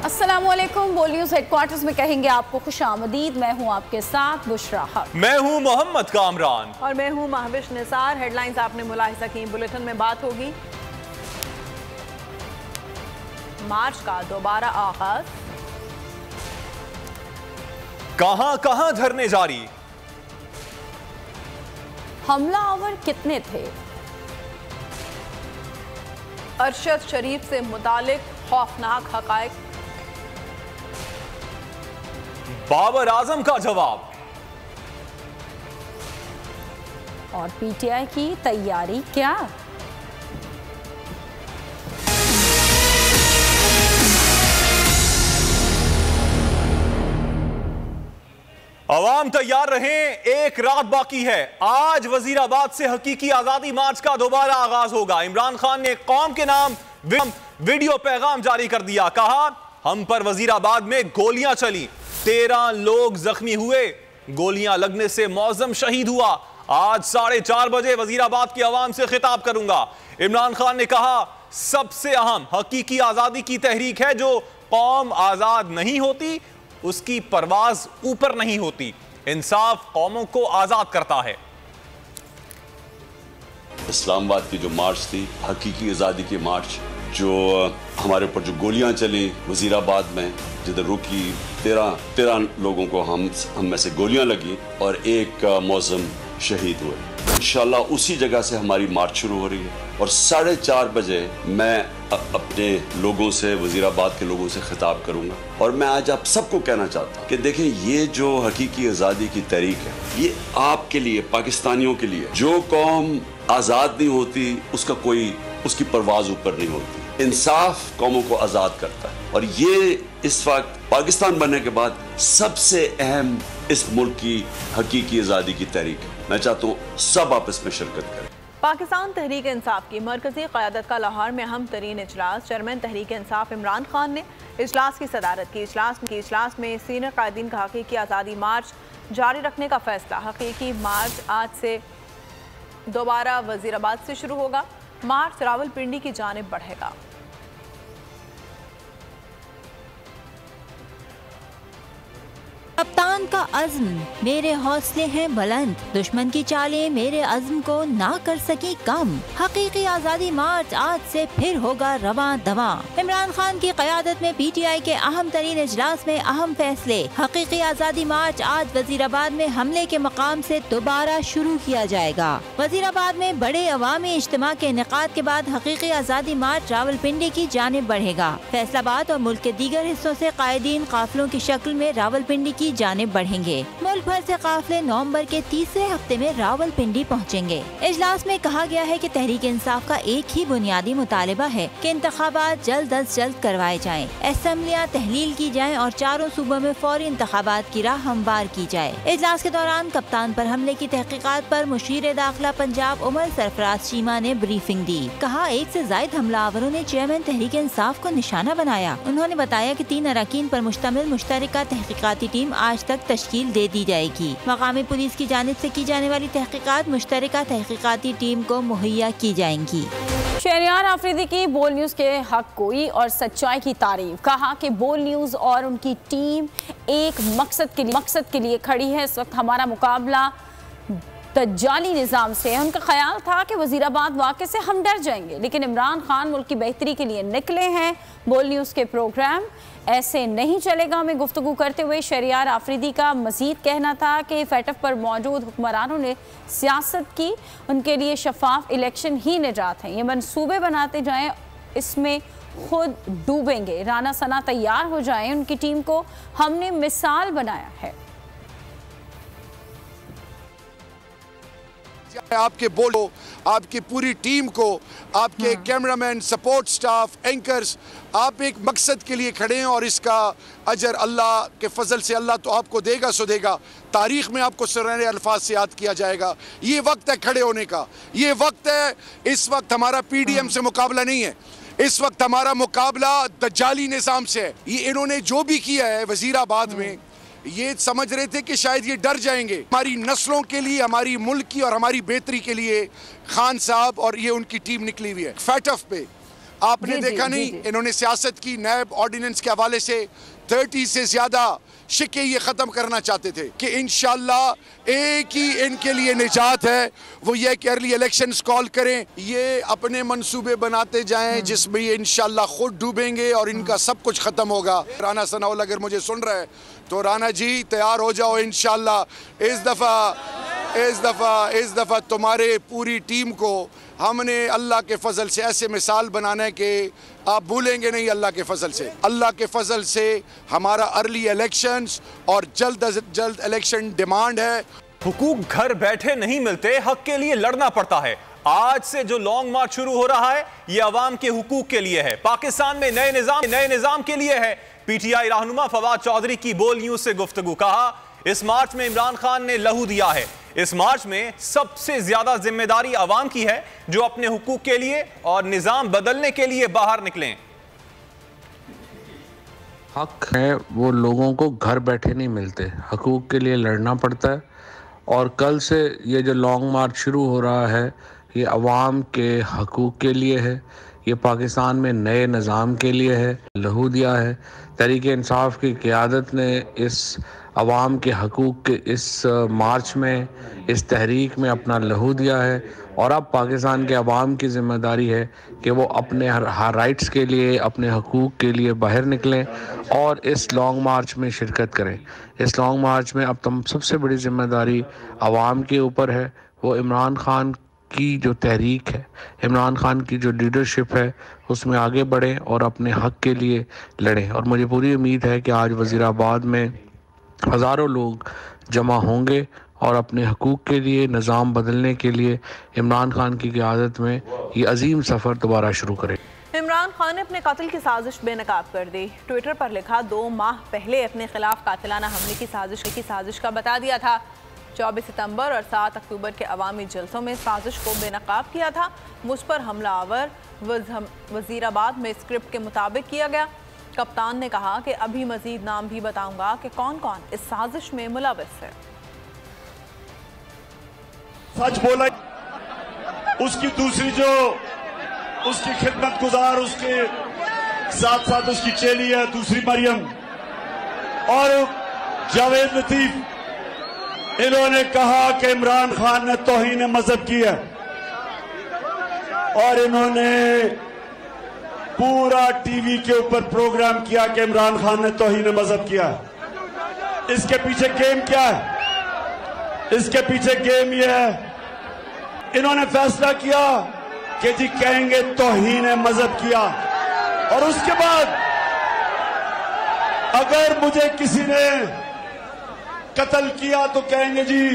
अस्सलामुअलैकुम। बोल news headquarters में कहेंगे आपको खुशामदीद। मैं हूं आपके साथ बुशरा हक। मैं हूं मोहम्मद कामरान और मैं हूं महविश निसार। हेडलाइंस आपने मुलाहिजा की। बुलेटिन में बात होगी मार्च का दोबारा आगाज, कहां कहां धरने जारी, हमलावर कितने थे, अरशद शरीफ से मुतालिक खौफनाक हकायक, बाबर आजम का जवाब और पीटीआई की तैयारी क्या। अवाम तैयार रहें, एक रात बाकी है। आज वजीराबाद से हकीकी आजादी मार्च का दोबारा आगाज होगा। इमरान खान ने कौम के नाम वीडियो पैगाम जारी कर दिया। कहा, हम पर वजीराबाद में गोलियां चली, 13 लोग जख्मी हुए, गोलियां लगने से मौजम शहीद हुआ। आज 4:30 बजे वजीराबाद की आवाम से खिताब करूंगा। इमरान खान ने कहा, सबसे अहम हकीकी आजादी की तहरीक है। जो कौम आजाद नहीं होती उसकी परवाज ऊपर नहीं होती। इंसाफ कौमों को आजाद करता है। इस्लामाबाद की जो मार्च थी, हकीकी आज़ादी की मार्च, जो हमारे ऊपर जो गोलियां चली वजीराबाद में, जिधर रुकी 13 लोगों को हम में से गोलियां लगी और एक मौजम शहीद हुए। इंशाल्लाह उसी जगह से हमारी मार्च शुरू हो रही है और 4:30 बजे मैं अपने लोगों से, वजीराबाद के लोगों से खिताब करूंगा। और मैं आज आप सबको कहना चाहता हूं कि देखें, ये जो हकीकी आज़ादी की तहरीक है, ये आपके लिए, पाकिस्तानियों के लिए। जो कौम आज़ाद नहीं होती उसकी परवाज ऊपर नहीं होती। इंसाफ कौमों को आज़ाद करता है और ये इस वक्त पाकिस्तान बनने के बाद सबसे अहम इस मुल्क की हकीकी आज़ादी की तहरीक है। मैं चाहता हूँ सब आप इसमें शिरकत करें। पाकिस्तान तहरीक इंसाफ की मरकजी क़यादत का लाहौर में अहम तरीन इजलास। चेयरमैन तहरीक इंसाफ इमरान खान ने इजलास की सदारत की। इजलास में सीनियर कायदीन का हकीकी आज़ादी मार्च जारी रखने का फैसला। हकीकी मार्च आज से दोबारा वजीराबाद से शुरू होगा। मार्च रावलपिंडी की जानिब बढ़ेगा। कप्तान का अज़्म, मेरे हौसले हैं बुलंद, दुश्मन की चालें मेरे अज़्म को ना कर सकी कम। हकीकी आज़ादी मार्च आज से फिर होगा रवां दवां। इमरान खान की क़यादत में पीटीआई के अहम तरीन इजलास में अहम फैसले। हकीकी आज़ादी मार्च आज वजीराबाद में हमले के मकाम से दोबारा शुरू किया जाएगा। वजीराबाद में बड़े अवामी इज्तिमा के इनेकाद के बाद हकीकी आज़ादी मार्च रावलपिंडी की जानिब बढ़ेगा। फैसलाबाद और मुल्क के दीगर हिस्सों से कायदीन काफिलों की शक्ल में रावलपिंडी की जानिब बढ़ेंगे। मुल्क भर से काफिले नवंबर के तीसरे हफ्ते में रावलपिंडी पहुंचेंगे। इजलास में कहा गया है कि तहरीक इंसाफ का एक ही बुनियादी मुतालिबा है कि इंतखाबात जल्द अज जल्द करवाए जाएं, असेंबलियां तहलील की जाएं और चारों सूबों में फौरी इंतखाबात की राह हमवार की जाए। इजलास के दौरान कप्तान पर हमले की तहकीकात पर मुशीर दाखिला पंजाब उमर सरफराज चीमा ने ब्रीफिंग दी। कहा, 1 से ज़ायद हमलावरों ने चेयरमैन तहरीक इंसाफ को निशाना बनाया। उन्होंने बताया कि 3 अरकान पर मुश्तमिल मुश्तरका तहकीकाती टीम आज तक तश्कील दे दी जाएगी। मकामी पुलिस की जानिब से की जाने वाली तहकीकात मुश्तरका तहकीकाती टीम को मुहैया की जाएंगी। शहरियार आफरीदी की बोल न्यूज़ के हक गोई और सच्चाई की तारीफ। कहा कि बोल न्यूज़ और उनकी टीम एक मकसद के लिए खड़ी है। इस वक्त हमारा मुकाबला दज्जाली निज़ाम से। उनका ख्याल था कि वजीराबाद वाक़े से हम डर जाएंगे, लेकिन इमरान खान मुल्क की बेहतरी के लिए निकले हैं। बोल न्यूज़ के प्रोग्राम ऐसे नहीं चलेगा में गुफ्तगू करते हुए शहरियार आफरीदी का मजीद कहना था कि फैटफ पर मौजूद हुक्मरानों ने सियासत की, उनके लिए शफाफ इलेक्शन ही निजात है। ये मनसूबे बनाते जाएं, इसमें खुद डूबेंगे। राना सना तैयार हो जाएं, उनकी टीम को हमने मिसाल बनाया है। आपके बोलो, आपकी पूरी टीम को, आपके कैमरामैन, सपोर्ट स्टाफ, एंकर्स, आप एक मकसद के लिए खड़े हैं और इसका अजर अल्लाह के फजल से अल्लाह तो आपको देगा सो देगा। तारीख में आपको सुनहरे अल्फाज से याद किया जाएगा। ये वक्त है खड़े होने का, ये वक्त है। इस वक्त हमारा पीडीएम से मुकाबला नहीं है, इस वक्त हमारा मुकाबला दज्जाली निज़ाम से है। ये इन्होंने जो भी किया है वजीराबाद में, ये समझ रहे थे कि शायद ये डर जाएंगे। हमारी नस्लों के लिए, हमारी मुल्क की और हमारी बेहतरी के लिए खान साहब और ये उनकी टीम निकली हुई है। फैटफ पे आपने देखा नहीं, इन्होंने सियासत की नैब ऑर्डिनेंस के हवाले से 30 से ज्यादा शिके ये ख़त्म करना चाहते थे कि इंशाल्लाह एक ही इनके लिए निजात है, वो ये कि अर्ली इलेक्शंस कॉल करें, ये अपने मंसूबे बनाते जाएं जिसमें ये इंशाल्लाह खुद डूबेंगे और इनका सब कुछ ख़त्म होगा। राना सनाउल अगर मुझे सुन रहे हैं तो राना जी तैयार हो जाओ, इंशाल्लाह इस दफ़ा तुम्हारे पूरी टीम को हमने अल्लाह के फजल से ऐसे मिसाल बनाना है कि आप भूलेंगे नहीं। अल्लाह के फजल से हमारा अर्ली इलेक्शंस और जल्द अज जल्द इलेक्शन डिमांड है। हुकूक घर बैठे नहीं मिलते, हक के लिए लड़ना पड़ता है। आज से जो लॉन्ग मार्च शुरू हो रहा है ये अवाम के हुकूक के लिए है, पाकिस्तान में नए निजाम के लिए है। पीटीआई रहनुमा फवाद चौधरी की बोल न्यूज से गुफ्तगू, कहा इस मार्च में इमरान खान ने लहू दिया है। इस मार्च में सबसे ज्यादा जिम्मेदारी अवाम की है जो अपने हुकूक के लिए और निजाम बदलने के लिए बाहर निकलें। हक है वो लोगों को घर बैठे नहीं मिलते, हकूक के लिए लड़ना पड़ता है। और कल से ये जो लॉन्ग मार्च शुरू हो रहा है ये अवाम के हकूक के लिए है, ये पाकिस्तान में नए निज़ाम के लिए है। लहू दिया है, तहरीक इंसाफ की क़यादत ने इस अवाम के हकूक के इस मार्च में, इस तहरीक में अपना लहू दिया है। और अब पाकिस्तान के अवाम की ज़िम्मेदारी है कि वो अपने हर राइट्स के लिए, अपने हकूक के लिए बाहर निकलें और इस लॉन्ग मार्च में शिरकत करें। इस लॉन्ग मार्च में अब सबसे बड़ी ज़िम्मेदारी अवाम के ऊपर है, वो इमरान खान की जो तहरीक है, इमरान खान की जो लीडरशिप है उसमें आगे बढ़ें और अपने हक के लिए लड़ें। और मुझे पूरी उम्मीद है कि आज वज़ीराबाद में हज़ारों लोग जमा होंगे और अपने हकूक़ के लिए, निज़ाम बदलने के लिए इमरान खान की क़यादत में ये अजीम सफ़र दोबारा शुरू करें। इमरान खान ने अपने कातिल की साजिश बेनकाब कर दी। ट्विटर पर लिखा, 2 माह पहले अपने खिलाफ कातिलाना हमले की साजिश का बता दिया था। 24 सितंबर और 7 अक्टूबर के अवामी जलसों में साजिश को बेनकाब किया था। मुझ पर हमलावर वज़ीराबाद में स्क्रिप्ट के मुताबिक किया गया। कप्तान ने कहा कि अभी मजीद नाम भी बताऊंगा कि कौन कौन इस साजिश में मुलविस है। सच बोला, उसकी दूसरी जो उसकी खिदमत गुजार, उसके साथ साथ उसकी चेली है दूसरी मरियम और जावेद लतीफ, इन्होंने कहा कि इमरान खान ने तौहीन मजहब की है और इन्होंने पूरा टीवी के ऊपर प्रोग्राम किया कि इमरान खान ने तौहीन मजहब किया है। इसके पीछे गेम क्या है? इसके पीछे गेम यह है, इन्होंने फैसला किया कि जी कहेंगे तौहीन मजहब किया और उसके बाद अगर मुझे किसी ने कत्ल किया तो कहेंगे जी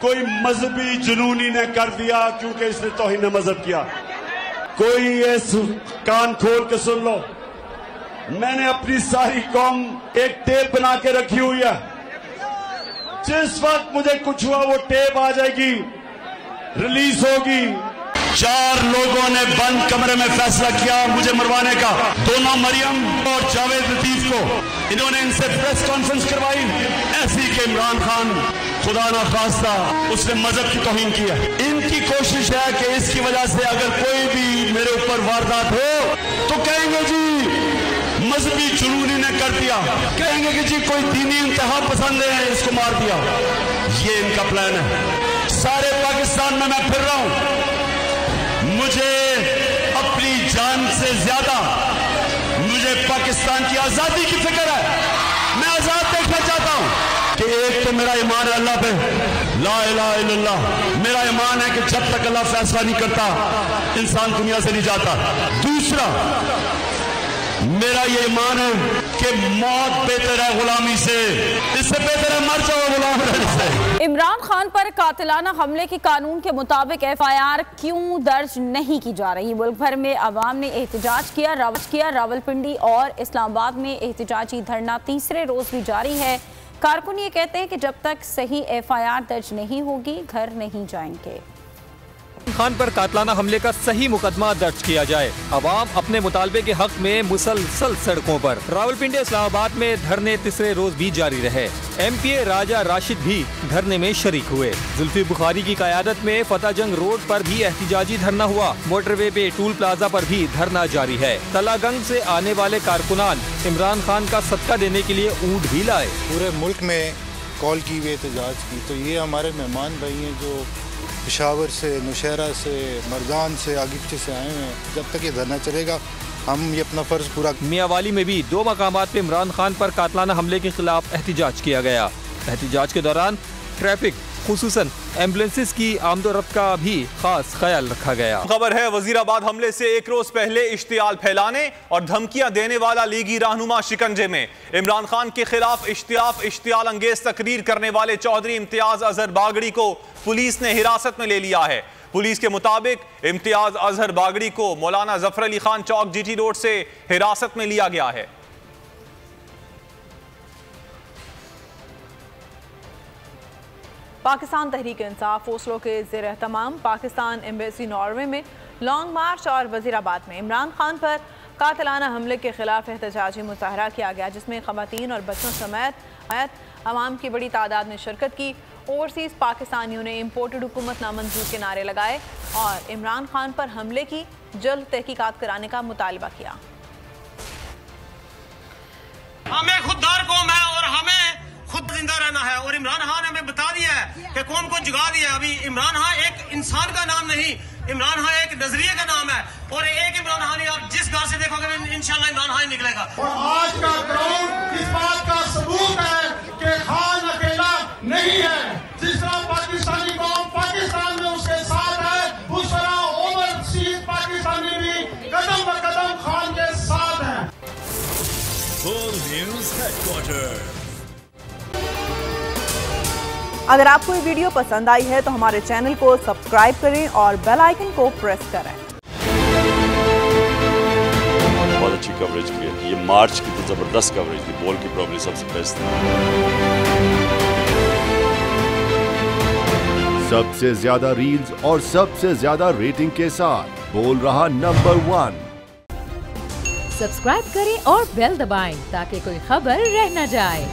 कोई मजहबी जुनूनी ने कर दिया क्योंकि इसने तौहीन मजहब किया। कोई ये कान खोल के सुन लो, मैंने अपनी सारी कौम एक टेप बना के रखी हुई है। जिस वक्त मुझे कुछ हुआ वो टेप आ जाएगी, रिलीज होगी। 4 लोगों ने बंद कमरे में फैसला किया मुझे मरवाने का। दोनों मरियम और जावेद लतीफ को इन्होंने इनसे प्रेस कॉन्फ्रेंस करवाई ऐसी कि इमरान खान खुदा ना खास्ता उसने मजहब की तौहीन की है। इनकी कोशिश है कि इसकी वजह से अगर कोई भी मेरे ऊपर वारदात हो तो कहेंगे जी मजहबी जुनूनी ने कर दिया, कहेंगे कि जी कोई दीनी इंतहा पसंद है इसको मार दिया। ये इनका प्लान है। सारे पाकिस्तान में मैं फिर रहा हूं, मुझे अपनी जान से ज्यादा मुझे पाकिस्तान की आजादी की फिक्र है। मैं आजाद देखना चाहता हूं कि एक तो मेरा ईमान है अल्लाह पे, ला इलाहा इल्लल्लाह। मेरा ईमान है कि जब तक अल्लाह फैसला नहीं करता इंसान दुनिया से नहीं जाता। दूसरा मेरा ये ईमान है कि मौत बेहतर है गुलामी से, इससे बेहतर है मर जाओ गुलाम रहने से। इमरान खान पर कातिलाना हमले के कानून के मुताबिक FIR क्यों दर्ज नहीं की जा रही? मुल्क भर में अवाम ने एहतजाज किया। रावलपिंडी और इस्लामाबाद में एहतजाजी धरना तीसरे रोज भी जारी है। कारकुन ये कहते हैं कि जब तक सही FIR दर्ज नहीं होगी घर नहीं जाएंगे। खान पर कातलाना हमले का सही मुकदमा दर्ज किया जाए। अवाम अपने मुतालबे के हक में मुसलसल सड़कों पर। रावलपिंडी इस्लामाबाद में धरने तीसरे रोज भी जारी रहे। MPA राजा राशिद भी धरने में शरीक हुए। जुल्फी बुखारी की क़यादत में फतेहजंग रोड पर भी एहतिजाजी धरना हुआ। मोटरवे पे टूल प्लाजा पर भी धरना जारी है। तलागंग से आने वाले कारकुनान इमरान खान का सदका देने के लिए ऊँट भी लाए। पूरे मुल्क में कॉल की हुई एहतजाज की, तो ये हमारे मेहमान भाई हैं जो पेशावर से, नौशहरा से, मरदान से, आगे पीछे से आए हैं। जब तक ये धरना चलेगा हम ये अपना फर्ज पूरा। मियांवाली में भी 2 मकामात पे इमरान खान पर कातलाना हमले के खिलाफ एहतिजाज किया गया। एहतिजाज के दौरान ट्रैफिक खुसूसन एम्बुलेंसेस की आमदोरफ्त का भी खास ख्याल रखा गया। खबर है वजीराबाद हमले से एक रोज पहले इश्तियाल फैलाने और धमकियां देने वाला लीगी रहनुमा शिकंजे में। इमरान खान के खिलाफ इश्तियाल अंगेज तकरीर करने वाले चौधरी इम्तियाज अजहर बागड़ी को पुलिस ने हिरासत में ले लिया है। पुलिस के मुताबिक इम्तियाज अजहर बागड़ी को मौलाना जफर अली खान चौक GT रोड से हिरासत में लिया गया है। पाकिस्तान तहरीक इंसाफ ओस्लो के ज़ेर एहतमाम पाकिस्तान एम्बेसी नॉर्वे में लॉन्ग मार्च और वजीराबाद में इमरान खान पर कातलाना हमले के खिलाफ एहतजाजी मुजाहरा किया गया, जिसमें ख़वातीन और बच्चों समेत अवाम की बड़ी तादाद ने शिरकत की। ओवरसीज़ पाकिस्तानियों ने इम्पोर्टेड हुकूमत नामंजूर के नारे लगाए और इमरान खान पर हमले की जल्द तहकीकात कराने का मुतालबा किया। हमें खुददार कौम है और हमें खुद जिंदा रहना है, और इमरान खान हमें बता दिया है कि कौम को जगा दिया। अभी इमरान खान एक इंसान का नाम नहीं, इमरान खान एक नजरिए का नाम है, और एक इमरान खान आप जिस घर से देखोगे इंशाल्लाह इमरान खान निकलेगा। और आज का ग्राउंड इस बात का सबूत है कि खान अकेला नहीं है। जिस तरह पाकिस्तानी कौम पाकिस्तान में उसके साथ है, उस तरह ओवरसीज पाकिस्तानी भी कदम ब कदम खान के साथ है। बोल न्यूज़ हेडक्वार्टर। अगर आपको ये वीडियो पसंद आई है तो हमारे चैनल को सब्सक्राइब करें और बेल आइकन को प्रेस करें। बहुत अच्छी कवरेज की, ये मार्च की तो जबरदस्त कवरेज थी, बॉल की प्रॉब्लम सबसे बेस्ट थी। सबसे ज्यादा रील्स और सबसे ज्यादा रेटिंग के साथ बोल रहा नंबर 1। सब्सक्राइब करें और बेल दबाएं ताकि कोई खबर रह न जाए।